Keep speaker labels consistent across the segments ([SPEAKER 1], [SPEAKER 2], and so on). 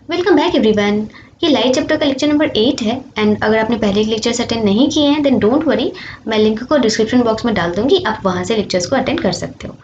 [SPEAKER 1] Welcome back everyone. ये light chapter का lecture number 8 है एंड अगर आपने पहले लेक्चर्स अटेंड नहीं किए हैं देन डोंट वरी, मैं लिंक को डिस्क्रिप्शन बॉक्स में डाल दूंगी, आप वहाँ से लेक्चर्स को अटेंड कर सकते हो।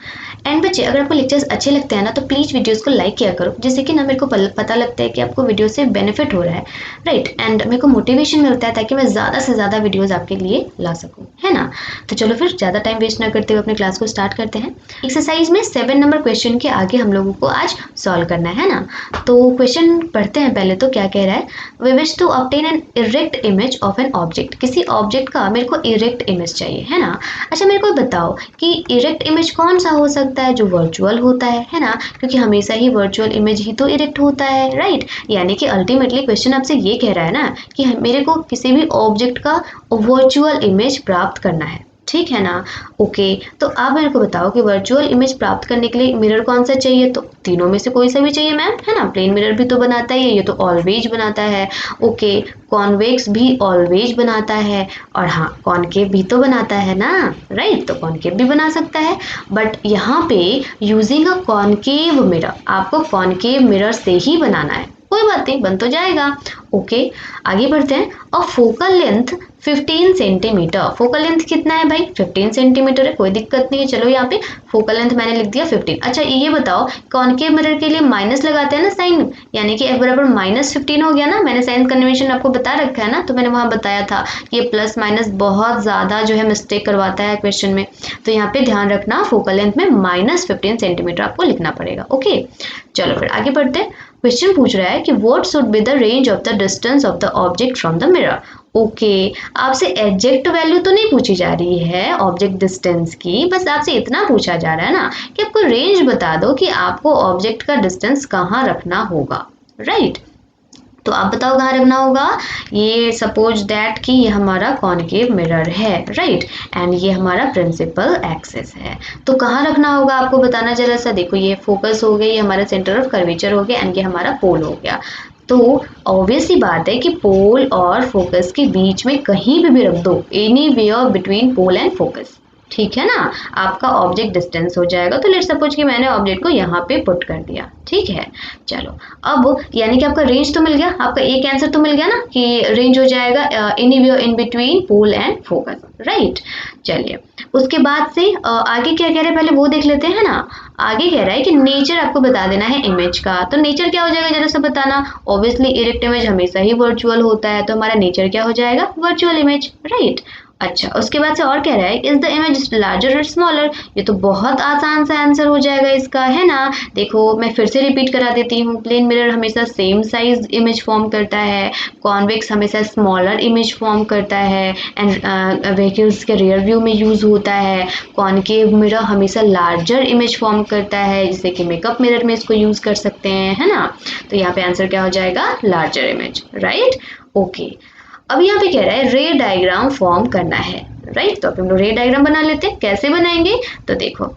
[SPEAKER 1] एंड बच्चे, अगर आपको लेक्चर्स अच्छे लगते हैं ना तो प्लीज़ वीडियोस को लाइक किया करो, जिससे कि ना मेरे को पता लगता है कि आपको वीडियो से बेनिफिट हो रहा है, राइट। एंड मेरे को मोटिवेशन मिलता है ताकि मैं ज़्यादा से ज़्यादा वीडियोज़ आपके लिए ला सकूँ, है ना। तो चलो फिर ज़्यादा टाइम वेस्ट ना करते हुए अपने क्लास को स्टार्ट करते हैं। एक्सरसाइज में 7 नंबर क्वेश्चन के आगे हम लोगों को आज सॉल्व करना है ना। तो क्वेश्चन पढ़ते हैं पहले। तो क्या कह रहा है, we wish to obtain an erect image of an object. किसी ऑब्जेक्ट का मेरे को इरेक्ट इमेज चाहिए, है ना। अच्छा, मेरे को बताओ कि इरेक्ट इमेज कौन सा हो सकता है, जो वर्चुअल होता है ना, क्योंकि हमेशा ही वर्चुअल इमेज ही तो इरेक्ट होता है, राइट। यानी कि अल्टीमेटली क्वेश्चन आपसे ये कह रहा है ना कि मेरे को किसी भी ऑब्जेक्ट का वर्चुअल इमेज प्राप्त करना है, ठीक है ना। ओके, तो आप मेरे को बताओ कि वर्चुअल इमेज प्राप्त करने के लिए मिरर कौन सा चाहिए। तो तीनों में से कोई सा भी चाहिए मैम, है ना। प्लेन मिरर भी तो बनाता है, ये तो ऑलवेज बनाता है। ओके, कॉन्वेक्स भी ऑलवेज बनाता है, और हाँ कॉनकेव भी तो बनाता है ना, राइट। तो कॉनकेव भी बना सकता है, बट यहाँ पे यूजिंग अ कॉनकेव मिरर, आपको कॉनकेव मिरर से ही बनाना है। कोई बात नहीं, बन तो जाएगा। ओके, आगे बढ़ते हैं। और focal length 15 centimetre. Focal length कितना है भाई, 15 सेंटीमीटर है, कोई दिक्कत नहीं है। चलो यहाँ पे फोकल लेंथ मैंने लिख दिया 15। अच्छा, ये बताओ कॉनकेव मिरर के लिए माइनस लगाते हैं ना साइन, यानी कि F बराबर -15 हो गया ना। मैंने साइन कन्वेंशन आपको बता रखा है ना, तो मैंने वहां बताया था ये प्लस माइनस बहुत ज्यादा जो है मिस्टेक करवाता है क्वेश्चन में। तो यहाँ पे ध्यान रखना, फोकल लेंथ में -15 सेंटीमीटर आपको लिखना पड़ेगा। ओके, चलो फिर आगे बढ़ते हैं। क्वेश्चन पूछ रहा है कि what should be the range of the distance of the object from the mirror. Okay, आपसे एग्जैक्ट वैल्यू तो नहीं पूछी जा रही है ऑब्जेक्ट डिस्टेंस की, बस आपसे इतना पूछा जा रहा है ना कि आपको रेंज बता दो कि आपको ऑब्जेक्ट का डिस्टेंस कहाँ रखना होगा, राइट। तो आप बताओ कहाँ रखना होगा। ये सपोज दैट कि ये हमारा कॉनकेव मिरर है, राइट, एंड ये हमारा प्रिंसिपल एक्सिस है। तो कहाँ रखना होगा आपको बताना जरा सा। देखो, ये फोकस हो गया, ये हमारा सेंटर ऑफ कर्वेचर हो गया, एंड ये हमारा पोल हो गया। तो ऑब्वियस सी बात है कि पोल और फोकस के बीच में कहीं भी रख दो, anywhere between pole and focus, ठीक है ना, आपका ऑब्जेक्ट डिस्टेंस हो जाएगा। तो लेट्स सपोज कि मैंने ऑब्जेक्ट को यहाँ पे पुट कर दिया, ठीक है। चलो, अब यानी कि आपका रेंज तो मिल गया, आपका एक आंसर तो मिल गया ना कि रेंज हो जाएगा anywhere in between pole and focus, right. चलिए, उसके बाद से आगे क्या कह रहे हैं पहले वो देख लेते हैं ना। आगे कह रहा है कि नेचर आपको बता देना है इमेज का। तो नेचर क्या हो जाएगा जरा सा बताना। ऑब्वियसली इरेक्ट इमेज हमेशा ही वर्चुअल होता है, तो हमारा नेचर क्या हो जाएगा, वर्चुअल इमेज, राइट। अच्छा, उसके बाद से और कह रहा है इज द इमेज लार्जर और स्मॉलर। ये तो बहुत आसान सा आंसर हो जाएगा इसका, है ना। देखो, मैं फिर से रिपीट करा देती हूँ। प्लेन मिरर हमेशा सेम साइज इमेज फॉर्म करता है, कॉन्वेक्स हमेशा स्मॉलर इमेज फॉर्म करता है, एंड व्हीकल्स के रियर व्यू में यूज होता है। कॉनकेव मिरर हमेशा लार्जर इमेज फॉर्म करता है, जैसे कि मेकअप मिरर में इसको यूज कर सकते हैं, है ना। तो यहाँ पे आंसर क्या हो जाएगा, लार्जर इमेज, राइट। ओके, अब यहाँ पे कह रहा है रे डायग्राम फॉर्म करना है, राइट। तो हम लोग रे डायग्राम बना लेते हैं। कैसे बनाएंगे, तो देखो,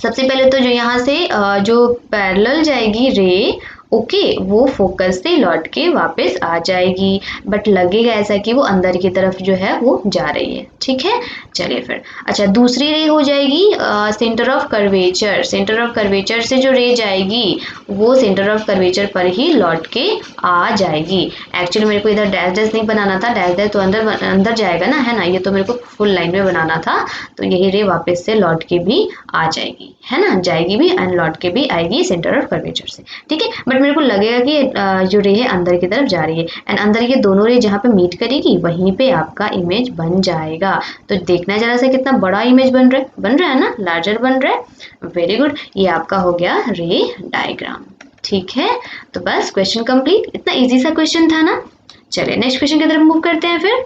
[SPEAKER 1] सबसे पहले तो जो यहाँ से जो पैरेलल जाएगी रे, ओके, वो फोकस से लौट के वापस आ जाएगी, बट लगेगा ऐसा कि वो अंदर की तरफ जो है वो जा रही है, ठीक है। चलिए फिर, अच्छा, दूसरी रे हो जाएगी centre of curvature. Centre of curvature से जो रे जाएगी वो सेंटर ऑफ कर्वेचर पर ही लौट के आ जाएगी। एक्चुअली मेरे को इधर डैश डैश नहीं बनाना था, डैश डैश तो अंदर अंदर जाएगा ना, है ना। ये तो मेरे को फुल लाइन में बनाना था। तो यही रे वापस से लौट के भी आ जाएगी, है ना, जाएगी भी एंड लौट के भी आएगी सेंटर ऑफ कर्वेचर से, ठीक है। बट मेरे को लगेगा कि जो रे है अंदर की तरफ जा रही है, एंड अंदर ये दोनों रे जहाँ पे मीट करेगी वहीं पे आपका इमेज बन जाएगा। तो देखना जरा सा कितना बड़ा इमेज बन रहा है ना, लार्जर बन रहा है। वेरी गुड, ये आपका हो गया रे डायग्राम, ठीक है। तो बस क्वेश्चन कंप्लीट। इतना इजी सा क्वेश्चन था ना। चलिए नेक्स्ट क्वेश्चन की तरफ मूव करते हैं फिर।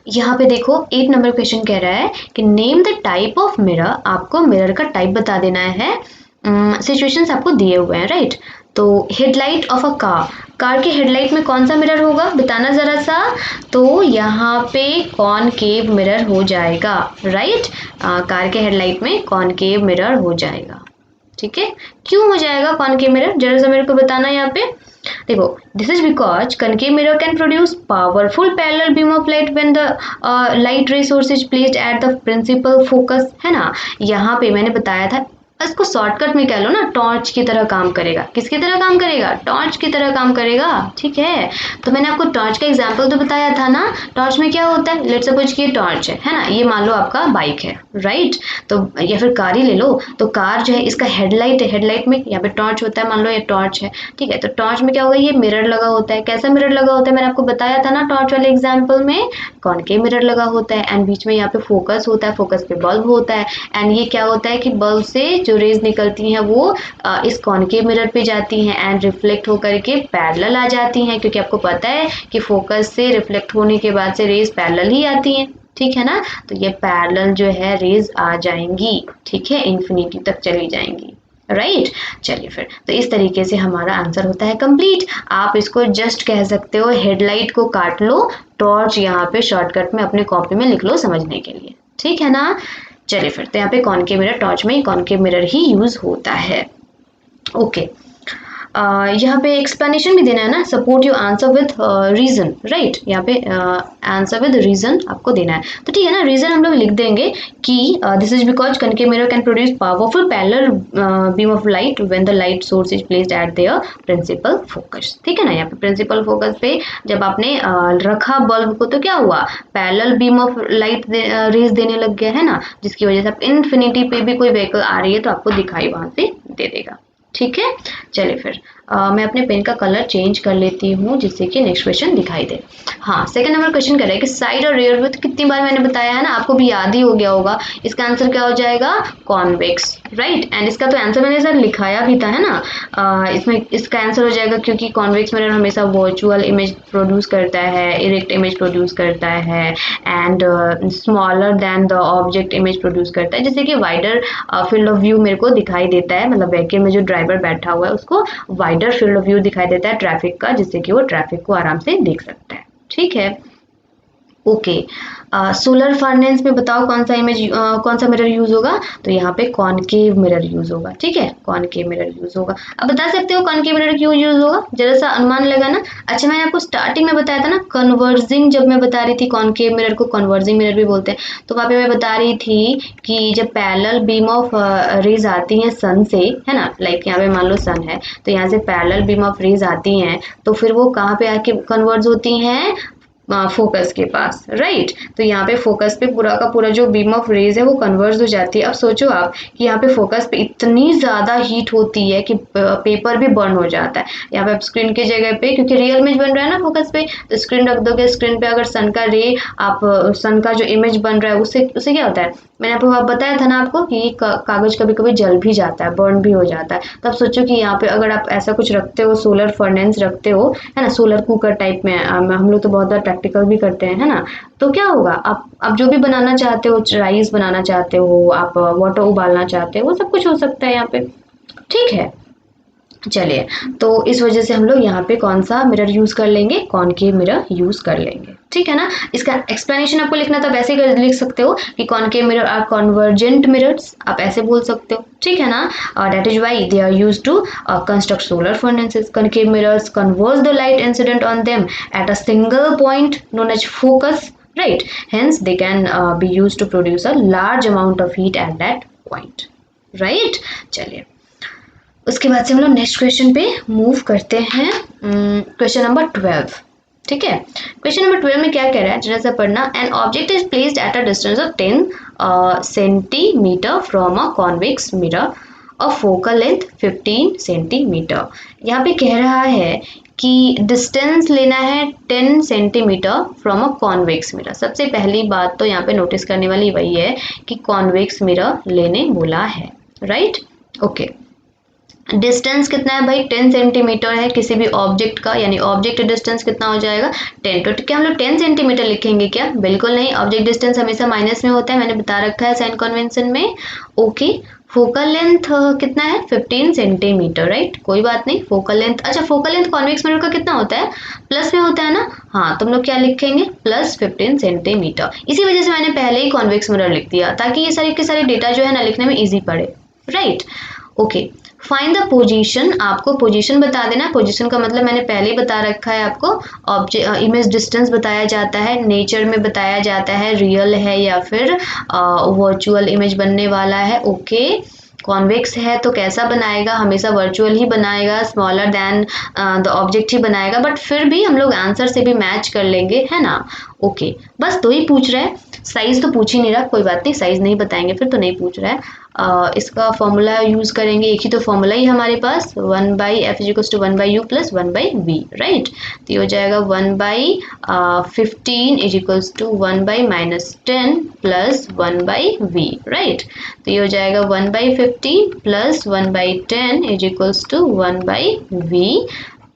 [SPEAKER 1] यहाँ पे देखो 8 नंबर क्वेश्चन कह रहा है कि name the type of mirror. आपको मिरर का टाइप बता देना है। सिचुएशंस आपको दिए हुए हैं, राइट। तो हेडलाइट ऑफ अ कार के हेडलाइट में कौन सा मिरर होगा बताना जरा सा। तो यहाँ पे कॉनकेव मिरर हो जाएगा, राइट। कार के हेडलाइट में कॉनकेव मिरर हो जाएगा, ठीक है। क्यों हो जाएगा कॉनकेव मिरर, जरा सा मेरे को बताना यहाँ पे। देखो, this is because concave mirror can produce powerful parallel beam of light when the light ray source is placed at the principal focus, है ना। यहाँ पे मैंने बताया था इसको शॉर्टकट में कह लो ना, टॉर्च की तरह काम करेगा। किसकी तरह काम करेगा? टॉर्च की तरह काम करेगा, ठीक है। तो मैंने आपको टॉर्च का एग्जांपल तो बताया था ना। टॉर्च में क्या होता है, लेट्स सपोज कि ये टॉर्च है ना, ये मान लो आपका बाइक है, राइट। तो या फिर कार ही ले लो, तो कार जो है इसका हेडलाइट है, हेडलाइट में यहाँ पे टॉर्च होता है, मान लो ये टॉर्च है, ठीक है। तो टॉर्च में क्या होगा, ये मिरर लगा होता है। कैसा मिरर लगा होता है, मैंने आपको बताया था ना टॉर्च वाले एग्जाम्पल में, कॉनकेव मिरर लगा होता है एंड बीच में यहाँ पे फोकस होता है, फोकस पे बल्ब होता है एंड ये क्या होता है कि बल्ब से जो रेज निकलती हैं वो इस कॉनकेव मिरर पे जाती हैं एंड रिफ्लेक्ट होकर के पैरेलल आ जाती हैं, क्योंकि आपको पता है कि फोकस से रिफ्लेक्ट होने के बाद से रेज पैरेलल ही आती हैं, ठीक है ना। तो ये पैरेलल जो है रेज आ जाएंगी, ठीक है, इन्फिनिटी तक चली जाएंगी, राइट। चलिए फिर, तो इस तरीके से हमारा आंसर होता है कंप्लीट। आप इसको जस्ट कह सकते हो हेडलाइट को काट लो, टॉर्च यहाँ पे शॉर्टकट में अपने कॉपी में लिख लो समझने के लिए, ठीक है ना। चलिए फिर, तो यहाँ पे कॉनकेव मिरर, टॉर्च में कॉनकेव मिरर ही यूज होता है, ओके। यहाँ पे एक्सप्लेनेशन भी देना है ना, support your answer with reason, right. यहाँ पे आंसर विद रीजन आपको देना है, तो ठीक है ना। रीजन हम लोग लिख देंगे कि this is because concave mirror can produce powerful parallel beam of light when the light source is placed at their principal focus, ठीक है ना। यहाँ पे प्रिंसिपल फोकस पे जब आपने रखा बल्ब को तो क्या हुआ, parallel beam of light rays देने लग गया है ना, जिसकी वजह से आप इन्फिनिटी पे भी कोई व्हीकल आ रही है तो आपको दिखाई वहां से दे देगा, ठीक है। चलिए फिर मैं अपने पेन का कलर चेंज कर लेती हूँ जिससे कि नेक्स्ट क्वेश्चन दिखाई दे। हाँ, सेकंड नंबर क्वेश्चन कर रहा है कि साइड और रियर व्यू, तो कितनी बार मैंने बताया है ना, आपको भी याद ही हो गया होगा। इसका आंसर क्या हो जाएगा, कॉन्वेक्स, राइट। एंड इसका तो आंसर मैंने सर लिखाया भी था है ना, इसमें इसका आंसर हो जाएगा क्योंकि कॉन्वेक्स मिरर हमेशा वर्चुअल इमेज प्रोड्यूस करता है, इरेक्ट इमेज प्रोड्यूस करता है and smaller than the object image produce करता है, जैसे कि वाइडर फील्ड ऑफ व्यू मेरे को दिखाई देता है, मतलब व्हीकल में जो ड्राइवर बैठा हुआ है उसको वाइडर फील्ड ऑफ व्यू दिखाई देता है ट्रैफिक का, जिससे कि वो ट्रैफिक को आराम से देख सकता है, ठीक है, ओके। सोलर फर्नेस में बताओ कौन सा इमेज कौन सा मिरर यूज होगा, तो यहाँ पे कॉनकेव मिरर यूज होगा, ठीक है, कॉनकेव मिरर यूज होगा। अब बता सकते हो कॉनकेव मिरर क्यों यूज होगा, जरा सा अनुमान लगाना। अच्छा, मैंने आपको स्टार्टिंग में बताया था ना कन्वर्जिंग, जब मैं बता रही थी कॉनकेव मिरर को कन्वर्जिंग मिरर भी बोलते हैं, तो वहाँ पे मैं बता रही थी कि जब पैरेलल बीम ऑफ रेज आती हैं सन से, है ना, लाइक यहाँ पे मान लो सन है तो यहाँ से पैरेलल बीम ऑफ रेज आती हैं तो फिर वो कहाँ पे आके कन्वर्ज होती हैं, फोकस के पास, राइट। तो यहाँ पे फोकस पे पूरा का पूरा जो बीम ऑफ रेज है वो कन्वर्ज हो जाती है। अब सोचो आप कि यहाँ पे फोकस पे इतनी ज़्यादा हीट होती है कि पेपर भी बर्न हो जाता है। यहाँ पे आप स्क्रीन की जगह पे, क्योंकि रियल इमेज बन रहा है ना फोकस पे, तो स्क्रीन रख दोगे, स्क्रीन पे अगर सन का रे, आप सन का जो इमेज बन रहा है उससे उससे क्या होता है, मैंने आपको बताया था ना आपको कि कागज कभी कभी जल भी जाता है, बर्न भी हो जाता है। तब सोचो कि यहाँ पे अगर आप ऐसा कुछ रखते हो, सोलर फर्नेस रखते हो, है ना, सोलर कुकर टाइप में, हम लोग तो बहुत बार प्रैक्टिकल भी करते हैं, है ना, तो क्या होगा, आप जो भी बनाना चाहते हो, राइस बनाना चाहते हो, आप वाटर उबालना चाहते हो, वो सब कुछ हो सकता है यहाँ पे, ठीक है। चलिए, तो इस वजह से हम लोग यहाँ पे कौन सा मिरर यूज कर लेंगे, कॉनकेव मिरर यूज कर लेंगे, ठीक है ना। इसका एक्सप्लेनेशन आपको लिखना तो ऐसे ही लिख सकते हो कि concave mirror are convergent mirrors, आप ऐसे बोल सकते हो, ठीक है ना। That is why they are used to construct solar furnaces. Concave mirrors converge the light incident on them at a single point known as focus, right, hence they can be used to produce a large amount of heat at that point, right। चलिए, उसके बाद से हम लोग next question पे move करते हैं, question number 12, ठीक है। क्वेश्चन नंबर 12 में क्या कह रहा है, जरा सा पढ़ना। An object is placed at a distance of 10 centimetre from a convex mirror of focal length 15 centimetre. यहाँ पे कह रहा है कि डिस्टेंस लेना है 10 centimetre from a convex mirror. सबसे पहली बात तो यहाँ पे नोटिस करने वाली वही है कि कॉन्वेक्स मिरर लेने बोला है, राइट, ओके। डिस्टेंस कितना है भाई, 10 सेंटीमीटर है किसी भी ऑब्जेक्ट का, यानी ऑब्जेक्ट डिस्टेंस कितना हो जाएगा 10। तो क्या हम लोग 10 सेंटीमीटर लिखेंगे क्या, बिल्कुल नहीं, ऑब्जेक्ट डिस्टेंस हमेशा माइनस में होता है, मैंने बता रखा है साइन कन्वेंशन में, ओके। फोकल लेंथ कितना है 15 सेंटीमीटर, राइट, कोई बात नहीं, फोकल लेंथ, अच्छा फोकल लेंथ कॉन्वेक्स मिरर का कितना होता है, प्लस में होता है ना, हाँ, तुम लोग क्या लिखेंगे, प्लस 15 सेंटीमीटर। इसी वजह से मैंने पहले ही कॉन्वेक्स मिरर लिख दिया ताकि ये सारे के सारे डेटा जो है ना लिखने में ईजी पड़े, right, okay. Find the position, आपको पोजीशन बता देना। पोजीशन का मतलब मैंने पहले ही बता रखा है आपको, ऑब्जेक्ट इमेज डिस्टेंस बताया जाता है, नेचर में बताया जाता है, रियल है या फिर वर्चुअल इमेज बनने वाला है, ओके। कॉन्वेक्स है तो कैसा बनाएगा, हमेशा वर्चुअल ही बनाएगा, स्मॉलर देन द ऑब्जेक्ट ही बनाएगा, बट फिर भी हम लोग आंसर से भी मैच कर लेंगे, है ना। ओके, बस दो ही पूछ रहे हैं, साइज तो पूछ ही नहीं रहा, कोई बात नहीं, साइज नहीं बताएंगे फिर तो नहीं पूछ रहा है। इसका फॉर्मूला यूज करेंगे, एक ही तो फॉर्मूला ही हमारे पास, 1/f = 1/u + 1/v, राइट। तो ये हो जाएगा 1/15 = 1/-10 + 1/v, राइट। तो ये हो जाएगा 1/15 + 1/10 = 1/v।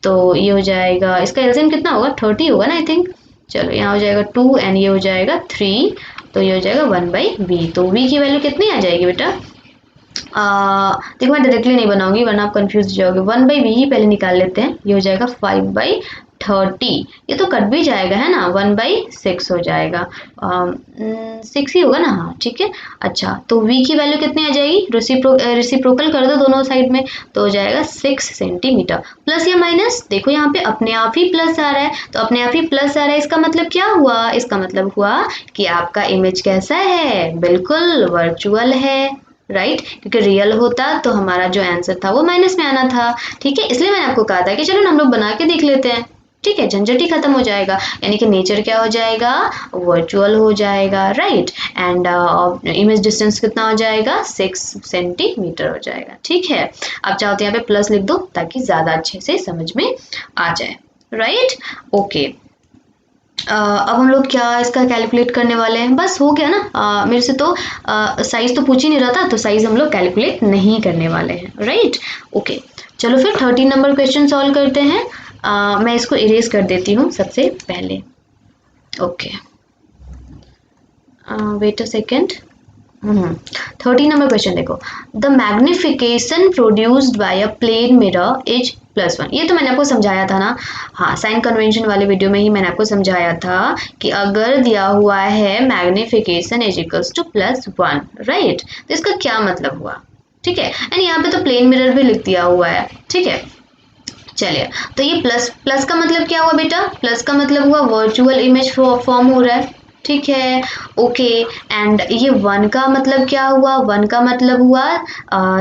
[SPEAKER 1] तो ये हो जाएगा, इसका एलसीएम कितना होगा, 30 होगा ना आई थिंक। चलो यहाँ हो जाएगा 2 एंड ये हो जाएगा 3, तो ये हो जाएगा 1/v। तो v की वैल्यू कितनी आ जाएगी बेटा, देखो मैं डायरेक्टली नहीं बनाऊंगी वरना आप कंफ्यूज हो जाओगे, 1/v ही पहले निकाल लेते हैं। ये हो जाएगा 5/30, ये तो कट भी जाएगा, है ना, 1/6 हो जाएगा, 6 ही होगा ना, हाँ ठीक है। अच्छा, तो v की वैल्यू कितनी आ जाएगी, रेसिप्रोकल कर दो दोनों साइड में, तो हो जाएगा 6 सेंटीमीटर। प्लस या माइनस, देखो यहाँ पे अपने आप ही प्लस आ रहा है, तो अपने आप ही प्लस आ रहा है, इसका मतलब क्या हुआ, इसका मतलब हुआ कि आपका इमेज कैसा है, बिल्कुल वर्चुअल है, राइट क्योंकि रियल होता तो हमारा जो आंसर था वो माइनस में आना था, ठीक है। इसलिए मैंने आपको कहा था कि चलो ना हम लोग बना के देख लेते हैं, ठीक है, झंझट ही खत्म हो जाएगा, यानी कि नेचर क्या हो जाएगा, वर्चुअल हो जाएगा, राइट। एंड इमेज डिस्टेंस कितना हो जाएगा, 6 सेंटीमीटर हो जाएगा, ठीक है। अब चाहो तो यहाँ पे प्लस लिख दो ताकि ज्यादा अच्छे से समझ में आ जाए, राइट। ओके, अब हम लोग क्या इसका कैलकुलेट करने वाले हैं, बस हो गया ना। मेरे से तो साइज तो पूछ ही नहीं रहा था, तो साइज हम लोग कैलकुलेट नहीं करने वाले हैं, राइट। ओके, चलो फिर 13 नंबर क्वेश्चन सॉल्व करते हैं। मैं इसको इरेज कर देती हूँ सबसे पहले। Okay, wait a second. 13 number question देखो, the magnification produced by a plane mirror is +1। ये तो मैंने आपको समझाया था ना, हाँ साइन कन्वेंशन वाले वीडियो में ही मैंने आपको समझाया था कि अगर दिया हुआ है magnification is equals to +1, right, तो इसका क्या मतलब हुआ, ठीक है। एंड यहाँ पे तो प्लेन मिरर भी लिख दिया हुआ है, ठीक है। चलिए, तो ये प्लस का मतलब क्या हुआ बेटा, प्लस का मतलब हुआ वर्चुअल इमेज फॉर्म हो रहा है, ठीक है। ओके, एंड ये 1 का मतलब क्या हुआ, 1 का मतलब हुआ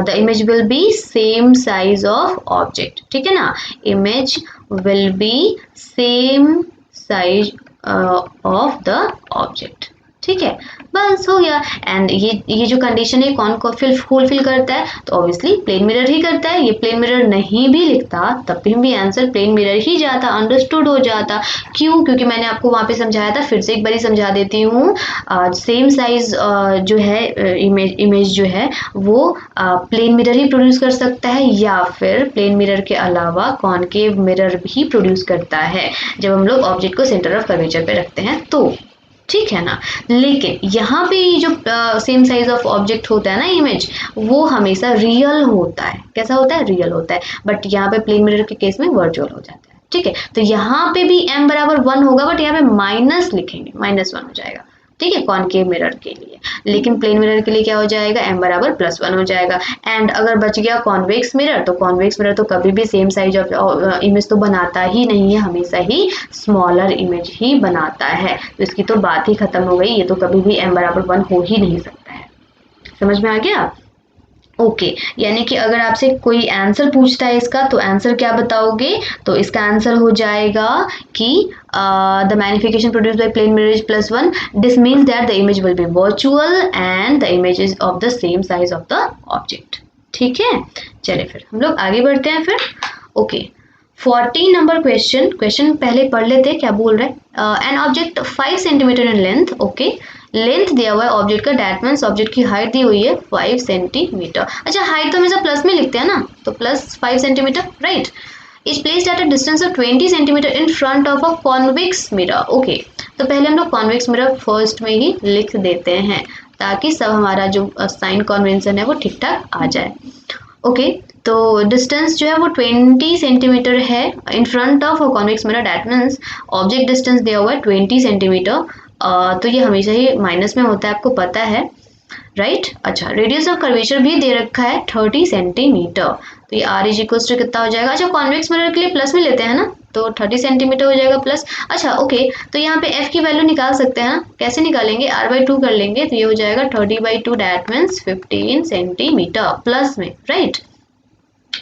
[SPEAKER 1] the image will B same size of object, ठीक है ना, image will B same size of the object, ठीक है, बस हो गया। एंड ये जो कंडीशन है कौन को फुलफिल करता है, तो ऑब्वियसली प्लेन मिरर ही करता है। ये प्लेन मिरर नहीं भी लिखता तब भी आंसर प्लेन मिरर ही जाता, अंडरस्टूड हो जाता। क्यों, क्योंकि मैंने आपको वहां पे समझाया था, फिर से एक बारी समझा देती हूँ, सेम साइज जो है इमेज जो है वो प्लेन मिरर ही प्रोड्यूस कर सकता है, या फिर प्लेन मिरर के अलावा कॉनकेव मिरर भी प्रोड्यूस करता है जब हम लोग ऑब्जेक्ट को सेंटर ऑफ कर्वेचर पे रखते हैं तो, ठीक है ना। लेकिन यहाँ पे जो सेम साइज ऑफ ऑब्जेक्ट होता है ना इमेज, वो हमेशा रियल होता है, कैसा होता है, रियल होता है, बट यहाँ पे प्लेन मिरर के केस में वर्चुअल हो जाता है, ठीक है। तो यहाँ पे भी m = 1 होगा, बट यहाँ पे माइनस लिखेंगे, -1 हो जाएगा, ठीक है, कॉनकेव मिरर के लिए। लेकिन प्लेन मिरर के लिए क्या हो जाएगा, m = +1 हो जाएगा। एंड अगर बच गया कॉन्वेक्स मिरर, तो कॉन्वेक्स मिरर तो कभी भी सेम साइज ऑफ इमेज तो बनाता ही नहीं है, हमेशा ही स्मॉलर इमेज ही बनाता है, तो इसकी तो बात ही खत्म हो गई, ये तो कभी भी m = 1 हो ही नहीं सकता है। समझ में आ गया। ओके, यानी कि अगर आपसे कोई आंसर पूछता है इसका, तो आंसर क्या बताओगे, तो इसका आंसर हो जाएगा कि the magnification produced by plane mirror is +1, this means that the image will be virtual and the image is of the same size of the object, ठीक है। चलिए फिर हम लोग आगे बढ़ते हैं फिर। ओके, 14 नंबर क्वेश्चन पहले पढ़ लेते हैं क्या बोल रहे हैं। An object 5 centimetre in length, okay, length दिया हुआ है ऑब्जेक्ट का, दैट मीन्स ऑब्जेक्ट की हाइट दी हुई है 5 सेंटीमीटर। अच्छा, हाइट तो हमेशा प्लस में लिखते हैं ना, तो +5 centimetre, right, is placed at a distance of 20 centimetre in front of a convex mirror. Okay, तो पहले हम लोग कॉन्वेक्स मिरर फर्स्ट में ही लिख देते हैं ताकि सब हमारा जो साइन कन्वेंशन है वो ठीक ठाक आ जाए। ओके, तो डिस्टेंस जो है वो 20 सेंटीमीटर है in front of a convex mirror, that means object distance दिया हुआ है 20 सेंटीमीटर, तो ये हमेशा ही माइनस में होता है, आपको पता है, राइट। अच्छा, रेडियस ऑफ कर्वेचर भी दे रखा है 30 सेंटीमीटर, तो ये r = कितना हो जाएगा। अच्छा, कॉन्वेक्स मिरर के लिए प्लस में लेते हैं ना, तो 30 सेंटीमीटर हो जाएगा प्लस। अच्छा ओके, तो यहाँ पे f की वैल्यू निकाल सकते हैं ना, कैसे निकालेंगे, r/2 कर लेंगे तो ये हो जाएगा 30/2, दैट मीन्स 15 सेंटीमीटर प्लस में, राइट।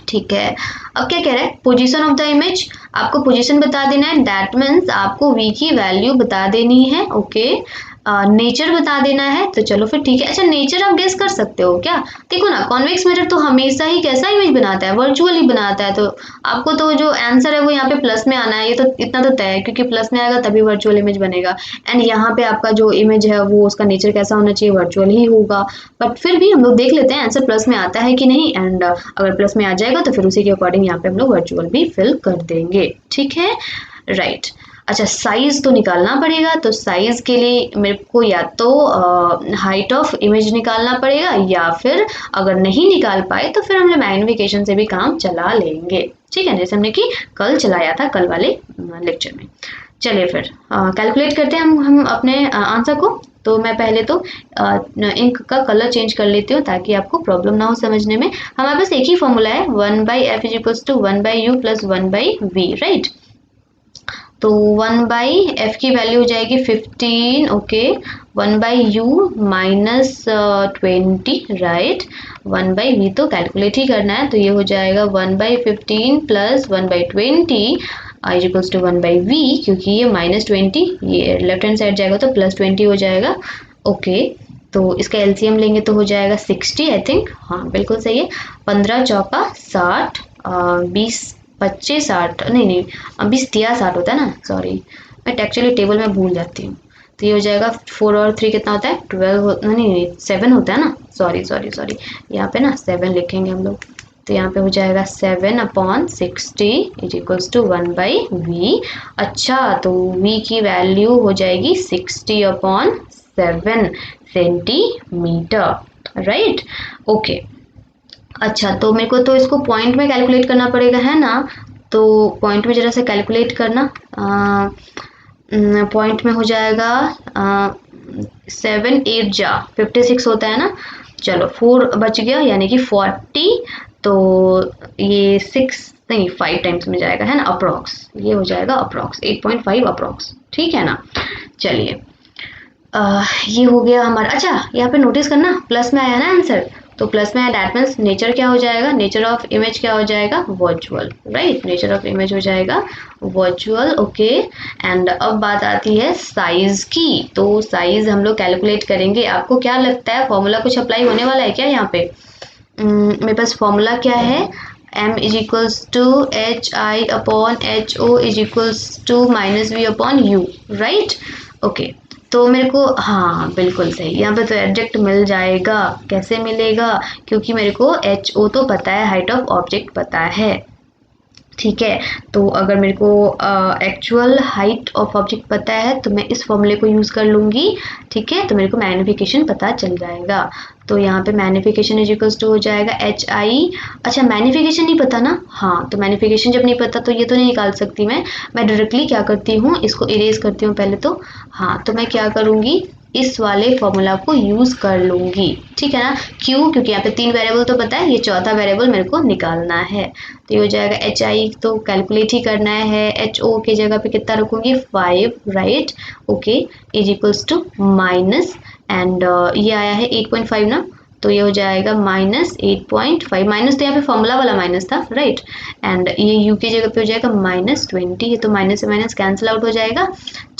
[SPEAKER 1] ठीक है, अब क्या कह रहा है, पोजीशन ऑफ द इमेज, आपको पोजीशन बता देना है, दैट मीन्स आपको v की वैल्यू बता देनी है। ओके, नेचर बता देना है, तो चलो फिर ठीक है। अच्छा नेचर आप गेस कर सकते हो क्या, देखो ना कॉन्वेक्स मिरर तो हमेशा ही कैसा इमेज बनाता है, वर्चुअली बनाता है, तो आपको तो जो आंसर है वो यहाँ पे प्लस में आना है, ये तो इतना तो तय है, क्योंकि प्लस में आएगा तभी वर्चुअल इमेज बनेगा। एंड यहाँ पे आपका जो इमेज है वो उसका नेचर कैसा होना चाहिए, वर्चुअल ही होगा, बट फिर भी हम लोग देख लेते हैं आंसर प्लस में आता है कि नहीं, एंड अगर प्लस में आ जाएगा तो फिर उसी के अकॉर्डिंग यहाँ पे हम लोग वर्चुअल भी फिल कर देंगे। ठीक है, राइट। अच्छा साइज तो निकालना पड़ेगा, तो साइज के लिए मेरे को या तो हाइट ऑफ इमेज निकालना पड़ेगा, या फिर अगर नहीं निकाल पाए तो फिर हम लोग मैग्निफिकेशन से भी काम चला लेंगे। ठीक है, जैसे हमने कि कल चलाया था कल वाले लेक्चर में। चलिए फिर कैलकुलेट करते हैं हम अपने आंसर को। तो मैं पहले तो इंक का कलर चेंज कर लेती हूँ ताकि आपको प्रॉब्लम ना हो समझने में। हमारे पास एक ही फॉर्मूला है, 1/f = 1/u + 1/v, राइट। तो 1/f की वैल्यू हो जाएगी 15, ओके, 1/u -20, राइट। 1/v तो कैलकुलेट ही करना है, तो ये हो जाएगा 1/15 + 1/20 = 1/v, क्योंकि ये -20 ये लेफ्ट हैंड साइड जाएगा तो +20 हो जाएगा। ओके, तो इसका एलसीएम लेंगे तो हो जाएगा 60, आई थिंक, हाँ बिल्कुल सही है। 15 चौका 60, 20 25 60, नहीं 20 तिया 60 होता है ना, सॉरी मैं एक्चुअली टेबल में भूल जाती हूँ। तो ये हो जाएगा 4 और 3 कितना होता है, 12, नहीं 7 होता है ना, सॉरी यहाँ पे ना 7 लिखेंगे हम लोग। तो यहाँ पे हो जाएगा 7/60 = 1/v। अच्छा, तो v की वैल्यू हो जाएगी 60/7 सेंटीमीटर, राइट। ओके, अच्छा तो मेरे को तो इसको पॉइंट में कैलकुलेट करना पड़ेगा, है ना, तो पॉइंट में जरा से कैलकुलेट करना। पॉइंट में हो जाएगा 7 8 जा 56 होता है ना, चलो 4 बच गया यानी कि 40, तो ये 6 नहीं 5 टाइम्स में जाएगा, है ना, अप्रॉक्स, ये हो जाएगा अप्रॉक्स 8.5 अप्रॉक्स। ठीक है ना, चलिए ये हो गया हमारा। अच्छा यहाँ पे नोटिस करना प्लस में आया ना आंसर, तो प्लस में आया, दैट मीन्स नेचर क्या हो जाएगा, नेचर ऑफ इमेज क्या हो जाएगा, virtual, right. Nature of image हो जाएगा वर्चुअल। ओके, एंड अब बात आती है साइज की, तो साइज हम लोग कैलकुलेट करेंगे। आपको क्या लगता है फॉर्मूला कुछ अप्लाई होने वाला है क्या यहाँ पे? मेरे पास फॉर्मूला क्या है, m = hi/ho -v/u, right. Okay, तो मेरे को, हाँ बिल्कुल सही, यहाँ पे तो एब्जेक्ट मिल जाएगा। कैसे मिलेगा, क्योंकि मेरे को ho तो पता है, हाइट ऑफ ऑब्जेक्ट पता है। ठीक है, तो अगर मेरे को एक्चुअल हाइट ऑफ ऑब्जेक्ट पता है तो मैं इस फॉर्मूले को यूज़ कर लूँगी। ठीक है, तो मेरे को मैग्निफिकेशन पता चल जाएगा। तो यहाँ पे मैग्निफिकेशन = हो जाएगा hi। अच्छा मैग्निफिकेशन नहीं पता ना, हाँ तो मैग्निफिकेशन जब नहीं पता तो ये तो नहीं निकाल सकती मैं डायरेक्टली क्या करती हूँ, इसको इरेज करती हूँ पहले तो। हाँ तो मैं क्या करूँगी, इस वाले फॉर्मूला को यूज कर लूंगी। ठीक है ना, क्यों, क्योंकि यहाँ पे 3 वेरिएबल तो पता है, ये चौथा वेरिएबल मेरे को निकालना है। तो ये हो जाएगा hi तो कैलकुलेट ही करना है, ho की जगह पे कितना रखूंगी 5, राइट। ओके, = माइनस, एंड ये आया है 8.5 ना, तो ये हो जाएगा -8.5, माइनस तो यहाँ पे फॉर्मूला वाला माइनस था, राइट। एंड ये u की जगह पे हो जाएगा -20, ये तो माइनस से माइनस कैंसिल आउट हो जाएगा।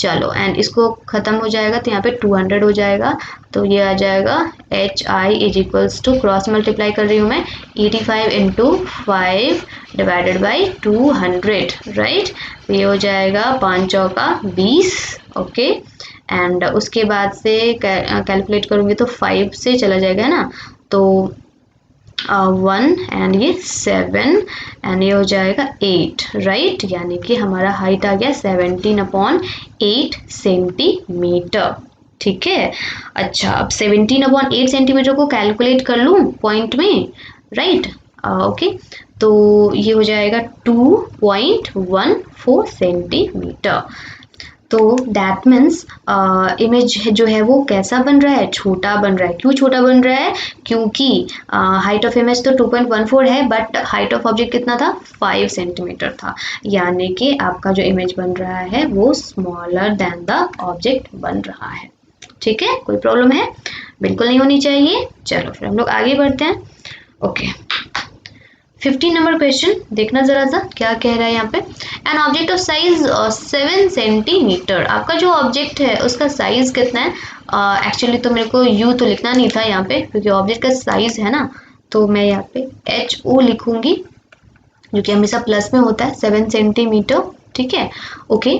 [SPEAKER 1] चलो एंड इसको खत्म हो जाएगा तो यहाँ पे 200 हो जाएगा, तो ये आ जाएगा hi क्रॉस मल्टीप्लाई कर रही हूँ मैं, 85 × 5 / 200, राइट। ये हो जाएगा 5 चौका 20, ओके। एंड उसके बाद से कैलकुलेट करूँगी तो 5 से चला जाएगा, है ना, तो 1 एंड ये 7 एंड ये हो जाएगा 8, राइट। यानी कि हमारा हाइट आ गया 17/8 सेंटीमीटर। ठीक है, अच्छा अब 17/8 सेंटीमीटर को कैलकुलेट कर लूँ पॉइंट में, राइट। ओके, तो ये हो जाएगा 2.14 सेंटीमीटर। तो दैट मीन्स इमेज जो है वो कैसा बन रहा है, छोटा बन रहा है। क्यों छोटा बन रहा है, क्योंकि हाइट ऑफ इमेज तो 2.14 है बट हाइट ऑफ ऑब्जेक्ट कितना था, 5 सेंटीमीटर था, यानी कि आपका जो इमेज बन रहा है वो स्मॉलर देन द ऑब्जेक्ट बन रहा है। ठीक है, कोई प्रॉब्लम है, बिल्कुल नहीं होनी चाहिए। चलो फिर हम लोग आगे बढ़ते हैं। ओके 15 नंबर क्वेश्चन देखना जरा सा क्या कह रहा है यहाँ पे। An object of size 7 centimetre, आपका जो ऑब्जेक्ट है उसका साइज कितना है। एक्चुअली तो मेरे को यू तो लिखना नहीं था यहाँ पे क्योंकि ऑब्जेक्ट का साइज है ना, तो मैं यहाँ पे एच ओ लिखूंगी जो कि हमेशा प्लस में होता है, 7 सेंटीमीटर। ठीक है, okay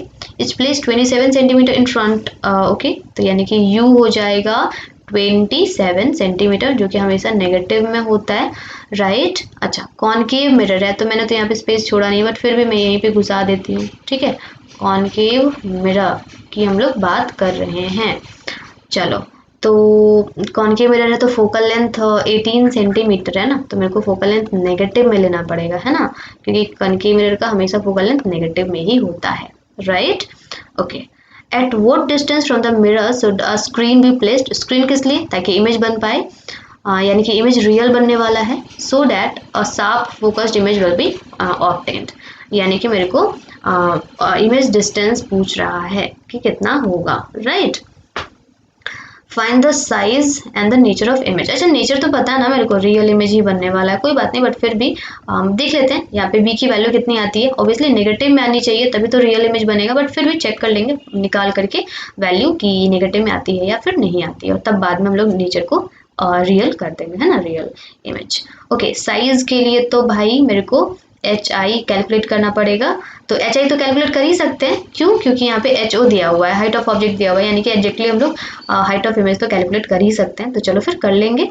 [SPEAKER 1] its place 27 centimetre in front. Okay तो यानी कि यू हो जाएगा 27 सेंटीमीटर जो कि हमेशा नेगेटिव में होता है, राइट। अच्छा कॉनकेव मिरर है, तो मैंने तो यहाँ पे स्पेस छोड़ा नहीं बट फिर भी मैं यहीं पे घुसा देती हूँ। ठीक है, कॉनकेव मिरर की हम लोग बात कर रहे हैं। चलो तो कॉनकेव मिरर है तो फोकल लेंथ 18 सेंटीमीटर है ना, तो मेरे को फोकल लेंथ नेगेटिव में लेना पड़ेगा, है ना, क्योंकि कॉनकेव मिरर का हमेशा फोकल लेंथ नेगेटिव में ही होता है, right. Okay at what distance from the mirror should a screen be placed, screen किस लिए, ताकि इमेज बन पाए, यानी कि इमेज रियल बनने वाला है, so that a sharp focused image will B obtained, यानी कि मेरे को इमेज डिस्टेंस पूछ रहा है कि कितना होगा, right. Find the size and the nature of image. अच्छा नेचर तो पता है ना मेरे को, रियल इमेज ही बनने वाला है, कोई बात नहीं, बट फिर भी देख लेते हैं यहाँ पे बी की वैल्यू कितनी आती है। ऑब्वियसली नेगेटिव में आनी चाहिए तभी तो रियल इमेज बनेगा, बट फिर भी चेक कर लेंगे निकाल करके वैल्यू की नेगेटिव में आती है या फिर नहीं आती है, और तब बाद में हम लोग नेचर को रियल कर देंगे, है ना, रियल इमेज। ओके साइज के लिए तो भाई मेरे को एच आई कैलकुलेट करना पड़ेगा, तो एच आई तो कैलकुलेट कर ही सकते हैं, क्यों, क्योंकि यहाँ पे एच ओ दिया हुआ है, हाइट ऑफ ऑब्जेक्ट दिया हुआ है, यानी कि एग्जैक्टली हम लोग हाइट ऑफ इमेज तो कैलकुलेट कर ही सकते हैं, तो चलो फिर कर लेंगे।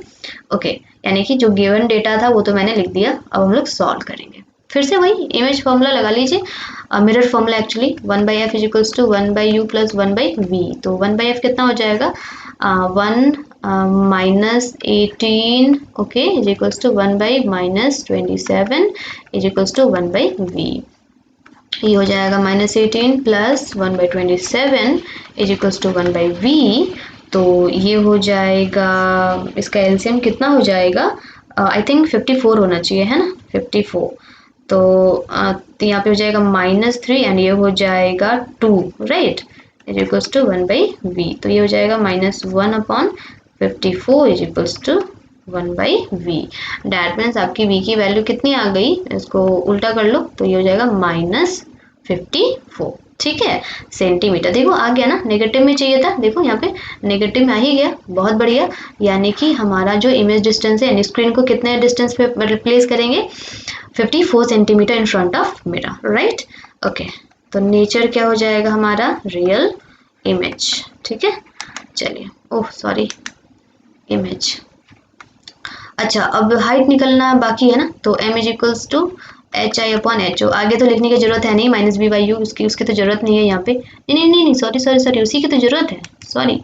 [SPEAKER 1] ओके यानी कि जो गिवन डेटा था वो तो मैंने लिख दिया, अब हम लोग सॉल्व करेंगे। फिर से वही इमेज फॉर्मूला लगा लीजिए, mirror formula actually 1/f is equals to 1/u plus 1/v, तो 1/f कितना हो जाएगा, 1 -18 okay is equals to 1/-27 is equals to 1/v, ये हो जाएगा -18 plus 1/27 is equals to 1/v, तो ये हो जाएगा, इसका एलसीएम कितना हो जाएगा, आई थिंक 54 होना चाहिए, है ना, 54, तो यहाँ पे हो जाएगा -3 एंड ये हो जाएगा 2, right, is equals to 1/v, तो ये हो जाएगा -1/54 is equals to 1/v। That means आपकी v की वैल्यू कितनी आ गई, इसको उल्टा कर लो तो ये हो जाएगा -54, ठीक है, सेंटीमीटर। देखो आ गया ना, नेगेटिव में चाहिए था, देखो यहाँ पे नेगेटिव में आ ही गया, बहुत बढ़िया। यानी कि हमारा जो इमेज डिस्टेंस है, स्क्रीन को कितने डिस्टेंस पे रिप्लेस करेंगे, 54 centimetre in front of mirror, right. Okay तो नेचर क्या हो जाएगा हमारा, रियल इमेज, ठीक है। चलिए ओह सॉरी इमेज, अच्छा अब हाइट निकलना बाकी है ना, तो m is equals to H I upon H O, आगे तो लिखने की जरूरत है नहीं, -b/u उसकी तो जरूरत नहीं है यहाँ पे, नहीं सॉरी उसी की तो जरूरत है, सॉरी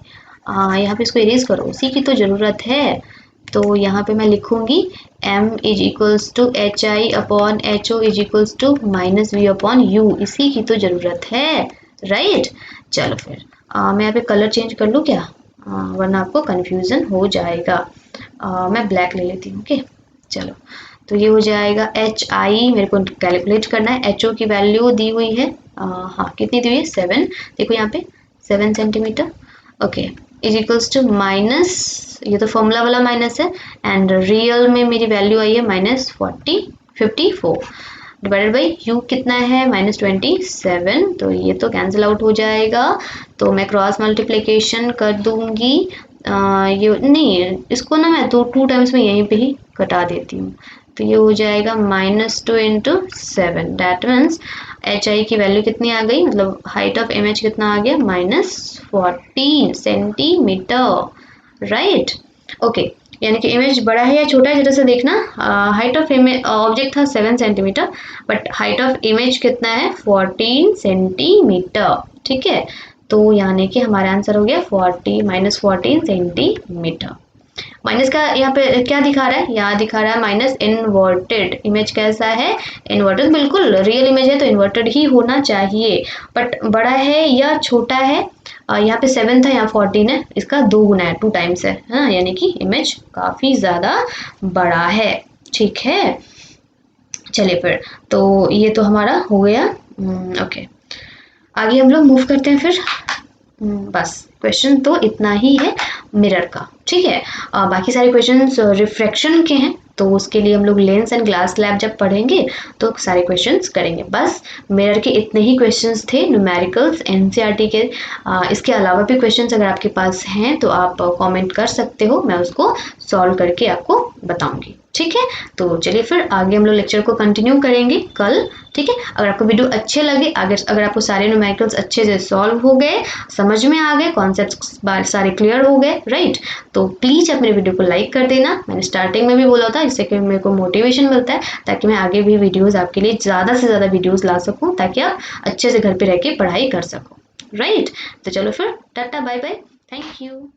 [SPEAKER 1] यहाँ पे इसको इरेज करो, उसी की तो जरूरत है, तो यहाँ पे मैं लिखूंगी m is equals to H I upon H O is equals to -v upon u, इसी की तो जरूरत है, राइट। चलो फिर मैं यहाँ पे कलर चेंज कर लूँ क्या, वरना आपको कन्फ्यूजन हो जाएगा, मैं ब्लैक ले लेती हूँ, ओके। चलो तो ये हो जाएगा एच आई, मेरे को कैलकुलेट करना है, एच ओ की वैल्यू दी हुई है, हाँ कितनी दी हुई है, 7, देखो यहाँ पे 7 centimetre, okay is equals to minus, ये तो फॉर्मूला वाला माइनस है, एंड रियल में मेरी वैल्यू आई है -54 डिवाइडेड बाई यू कितना है -27, तो ये तो कैंसिल आउट हो जाएगा, तो मैं क्रॉस मल्टीप्लिकेशन कर दूंगी, ये नहीं, इसको ना मैं तो 2 टाइम्स में यहीं पे ही कटा देती हूँ, तो ये हो जाएगा -2 into 7, that means H I की वैल्यू कितनी आ गई, मतलब हाइट ऑफ इमेज कितना आ गया, -14 सेंटीमीटर, राइट। ओके यानी कि इमेज बड़ा है या छोटा है, जरा से देखना, हाइट ऑफ इमेज ऑब्जेक्ट था 7 centimetre but height of image कितना है 14 सेंटीमीटर, ठीक है, तो यानी कि हमारा आंसर हो गया -14 सेंटीमीटर। माइनस का यहाँ पे क्या दिखा रहा है, यहाँ दिखा रहा है माइनस इन्वर्टेड। इमेज कैसा है, इन्वर्टेड, बिल्कुल रियल इमेज है तो इन्वर्टेड ही होना चाहिए। बट बड़ा है या छोटा है, यहाँ पे 7 था, यहाँ 14 है, इसका 2 गुना है, 2 टाइम्स है, हाँ, यानी कि इमेज काफी ज्यादा बड़ा है। ठीक है, चलिए फिर, तो ये तो हमारा हो गया। ओके, आगे हम लोग मूव करते हैं फिर। बस क्वेश्चन तो इतना ही है मिरर का, ठीक है। बाकी सारे क्वेश्चंस रिफ्रैक्शन के हैं, तो उसके लिए हम लोग लेंस एंड ग्लास लैब जब पढ़ेंगे तो सारे क्वेश्चंस करेंगे। बस मिरर के इतने ही क्वेश्चंस थे, न्यूमेरिकल्स एनसीईआरटी के। इसके अलावा भी क्वेश्चंस अगर आपके पास हैं तो आप कमेंट कर सकते हो, मैं उसको सॉल्व करके आपको बताऊंगी। ठीक है, तो चलिए फिर आगे हम लोग लेक्चर को कंटिन्यू करेंगे कल। ठीक है, अगर आपको वीडियो अच्छे लगे, अगर आपको सारे न्यूमेरिकल्स अच्छे से सॉल्व हो गए, समझ में आ गए, कॉन्सेप्ट्स सारे क्लियर हो गए, राइट, तो प्लीज़ आप मेरे वीडियो को लाइक कर देना। मैंने स्टार्टिंग में भी बोला था, इससे कि मेरे को मोटिवेशन मिलता है ताकि मैं आगे भी वीडियोज़ आपके लिए ज़्यादा से ज़्यादा वीडियोज़ ला सकूँ, ताकि आप अच्छे से घर पर रह के पढ़ाई कर सको, राइट। तो चलो फिर, tata bye bye, thank you.